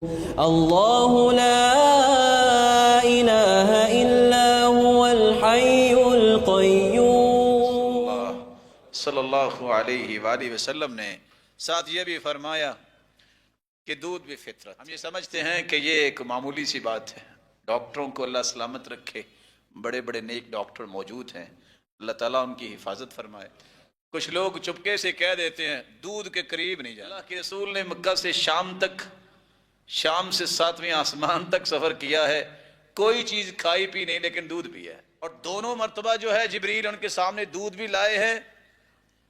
اللہ لا الہ الا هو الحی القیوم۔ صلی اللہ علیہ وآلہ وسلم نے ساتھ یہ بھی فرمایا کہ دودھ بھی فطرت۔ ہم یہ سمجھتے ہیں کہ یہ ایک معمولی سی بات ہے، ڈاکٹروں کو اللہ سلامت رکھے، بڑے بڑے نیک ڈاکٹر موجود ہیں، اللہ تعالیٰ ان کی حفاظت فرمائے۔ کچھ لوگ چپکے سے کہہ دیتے ہیں دودھ کے قریب نہیں جانا۔ اللہ کے رسول نے مکہ سے شام تک، شام سے 7ویں آسمان تک سفر کیا ہے، کوئی چیز کھائی پی نہیں لیکن دودھ پیا ہے، اور دونوں مرتبہ جو ہے جبریل ان کے سامنے دودھ بھی لائے ہیں،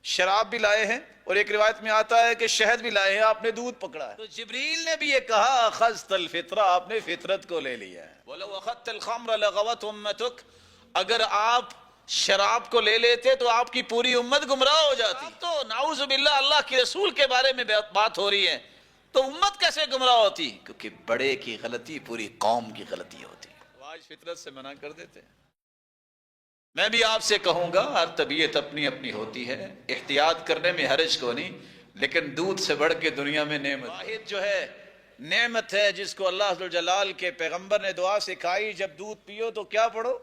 شراب بھی لائے ہیں، اور ایک روایت میں آتا ہے کہ شہد بھی لائے ہیں، آپ نے دودھ پکڑا ہے۔ تو جبریل نے بھی یہ کہا اخذت الفطرہ، آپ نے فطرت کو لے لیا ہے۔ وَلَوْ أَخَذْتَ الْخَمْرَ لَغَوَتْ أُمَّتُكَ، اگر آپ شراب کو لے لیتے تو آپ کی پوری امت گمراہ ہو جاتی۔ تو نعوذ باللہ اللہ کے رسول کے بارے میں بات ہو رہی ہے، تو امت کیسے گمراہ ہوتی؟ کیونکہ بڑے کی غلطی پوری قوم کی غلطی ہوتی۔ آج فطرت سے منع کر دیتے ہیں۔ میں بھی آپ سے کہوں گا، ہر طبیعت اپنی اپنی ہوتی ہے، احتیاط کرنے میں حرج کو نہیں، لیکن دودھ سے بڑھ کے دنیا میں نعمت واحد جو ہے، نعمت ہے جس کو اللہ ذوالجلال کے پیغمبر نے دعا سکھائی، جب دودھ پیو تو کیا پڑھو؟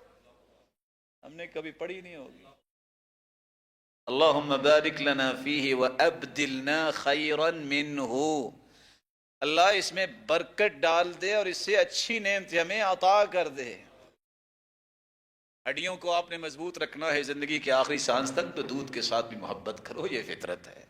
ہم نے کبھی پڑھی نہیں ہوگی، اللہم بارک لنا فیہ وابدلنا خیرا منہ، اللہ اس میں برکت ڈال دے اور اس سے اچھی نعمت ہمیں عطا کر دے۔ ہڈیوں کو آپ نے مضبوط رکھنا ہے زندگی کے آخری سانس تک، تو دودھ کے ساتھ بھی محبت کرو، یہ فطرت ہے۔